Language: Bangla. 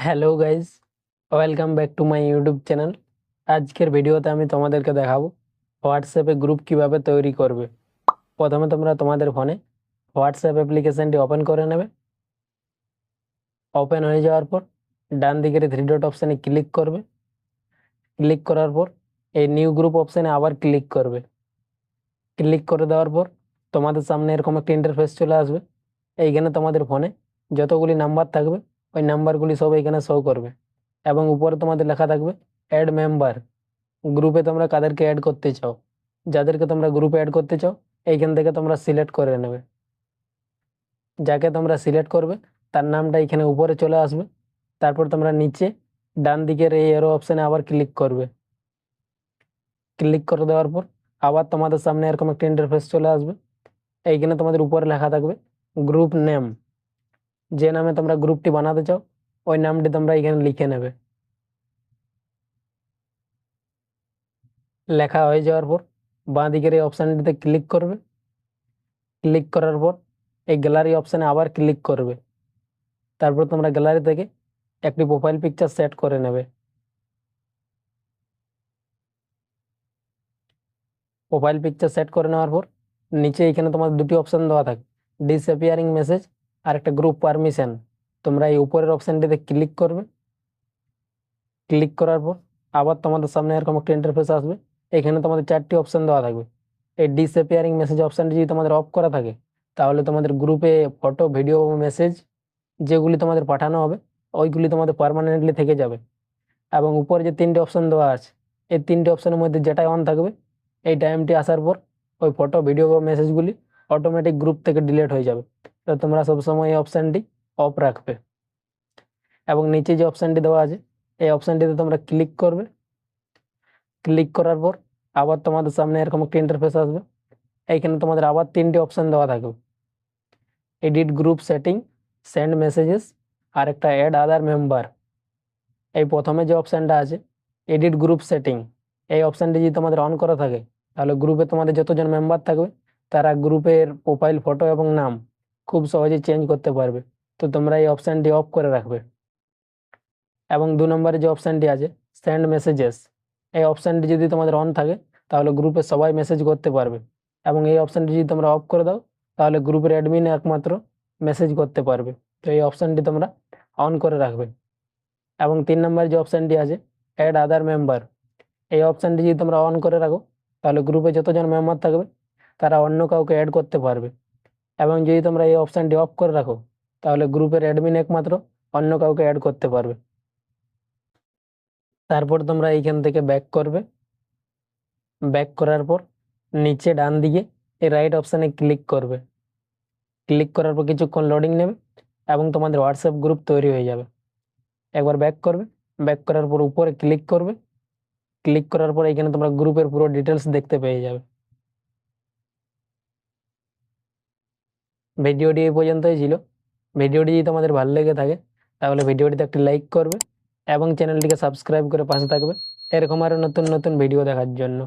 Hello guys, welcome back to my YouTube channel. আজকের ভিডিওতে আমি তোমাদেরকে দেখাবো হোয়াটসঅ্যাপে গ্রুপ কিভাবে তৈরি করবে। প্রথমে তোমরা তোমাদের ফোনে হোয়াটসঅ্যাপ অ্যাপ্লিকেশনটি ওপেন করে নেবে। ওপেন হয়ে যাওয়ার পর ডান দিকের থ্রি ডট অপশানে ক্লিক করবে। ক্লিক করার পর এই নিউ গ্রুপ অপশানে আবার ক্লিক করবে। ক্লিক করে দেওয়ার পর তোমাদের সামনে এরকম একটা ইন্টারফেস চলে আসবে। এইখানে তোমাদের ফোনে যতগুলি নাম্বার থাকবে ওই নাম্বারগুলি সব এখানে শো করবে এবং উপরে তোমাদের লেখা থাকবে অ্যাড মেম্বার। গ্রুপে তোমরা কাদেরকে অ্যাড করতে চাও, যাদেরকে তোমরা গ্রুপে অ্যাড করতে চাও এইখান থেকে তোমরা সিলেক্ট করে নেবে। যাকে তোমরা সিলেক্ট করবে তার নামটা এখানে উপরে চলে আসবে। তারপর তোমরা নিচে ডান দিকের এই এরো অপশানে আবার ক্লিক করবে। ক্লিক করে দেওয়ার পর আবার তোমাদের সামনে এরকম একটা ইন্টারফেস চলে আসবে। এইখানে তোমাদের উপরে লেখা থাকবে গ্রুপ নেম। যে নামে তোমরা গ্রুপটি বানাতে চাও ওই নামটি তোমরা এখানে লিখে নেবে। লেখা হয়ে যাওয়ার পর বাঁ দিকের এই অপশানটিতে ক্লিক করবে। ক্লিক করার পর এই গ্যালারি অপশানে আবার ক্লিক করবে। তারপর তোমরা গ্যালারি থেকে একটি প্রোফাইল পিকচার সেট করে নেবে। প্রোফাইল পিকচার সেট করে নেওয়ার পর নিচে এখানে তোমার দুটি অপশান দেওয়া থাকে, ডিসঅ্যাপিয়ারিং মেসেজ আর একটা গ্রুপ পারমিশন। তোমরা এই উপরের অপশানটিতে ক্লিক করবে। ক্লিক করার পর আবার তোমাদের সামনে এরকম একটা ইন্টারফেস আসবে। এখানে তোমাদের চারটি অপশান দেওয়া থাকবে। এই ডিসঅ্যাপিয়ারিং মেসেজ অপশানটি যদি তোমাদের অফ করা থাকে তাহলে তোমাদের গ্রুপে ফটো, ভিডিও, মেসেজ যেগুলি তোমাদের পাঠানো হবে ওইগুলি তোমাদের পার্মানেন্টলি থেকে যাবে। এবং উপরে যে তিনটে অপশান দেওয়া আছে এই তিনটে অপশানের মধ্যে যেটাই অন থাকবে এই টাইমটি আসার পর ওই ফটো, ভিডিও বা মেসেজগুলি অটোমেটিক গ্রুপ থেকে ডিলিট হয়ে যাবে। তো তোমরা সবসময় এই অপশানটি অফ রাখবে। এবং নিচে যে অপশানটি দেওয়া আছে এই অপশানটিতে তোমরা ক্লিক করবে। ক্লিক করার পর আবার তোমাদের সামনে এরকম একটা ইন্টারফেস আসবে। এইখানে তোমাদের আবার তিনটে অপশান দেওয়া থাকবে, edit group setting, send messages আর একটা অ্যাড আদার মেম্বার। এই প্রথমে যে অপশানটা আছে এডিট গ্রুপ সেটিং, এই অপশানটি যদি তোমাদের অন করা থাকে তাহলে গ্রুপে তোমাদের যতজন মেম্বার থাকবে তারা গ্রুপের প্রোফাইল ফটো এবং নাম খুব সহজে চেঞ্জ করতে পারবে। তো তোমরা এই অপশানটি অফ করে রাখবে। এবং 2 নম্বরে যে অপশানটি আছে সেন্ড মেসেজেস, এই অপশানটি যদি তোমাদের অন থাকে তাহলে গ্রুপে সবাই মেসেজ করতে পারবে। এবং এই অপশানটি যদি তোমরা অফ করে দাও তাহলে গ্রুপের অ্যাডমিন একমাত্র মেসেজ করতে পারবে। তো এই অপশানটি তোমরা অন করে রাখবে। এবং 3 নম্বরে যে অপশানটি আছে অ্যাড আদার মেম্বার, এই অপশানটি যদি তোমরা অন করে রাখো তাহলে গ্রুপে যতজন মেম্বার থাকবে তারা অন্য কাউকে অ্যাড করতে পারবে। এবং যদি তোমরা এই অপশানটি অফ করে রাখো তাহলে গ্রুপের অ্যাডমিন একমাত্র অন্য কাউকে অ্যাড করতে পারবে। তারপর তোমরা এইখান থেকে ব্যাক করবে। ব্যাক করার পর নিচে ডান দিকে এই রাইট অপশানে ক্লিক করবে। ক্লিক করার পর কিছুক্ষণ লোডিং নেবে এবং তোমাদের হোয়াটসঅ্যাপ গ্রুপ তৈরি হয়ে যাবে। একবার ব্যাক করবে। ব্যাক করার পর উপরে ক্লিক করবে। ক্লিক করার পর এখানে তোমরা গ্রুপের পুরো ডিটেলস দেখতে পেয়ে যাবে। ভিডিওটি এই পর্যন্তই ছিল। ভিডিওটি যদি তোমাদের ভালো লেগে থাকে তাহলে ভিডিওটিতে একটি লাইক করবে এবং চ্যানেলটিকে সাবস্ক্রাইব করে পাশে থাকবে এরকম আরও নতুন নতুন ভিডিও দেখার জন্য।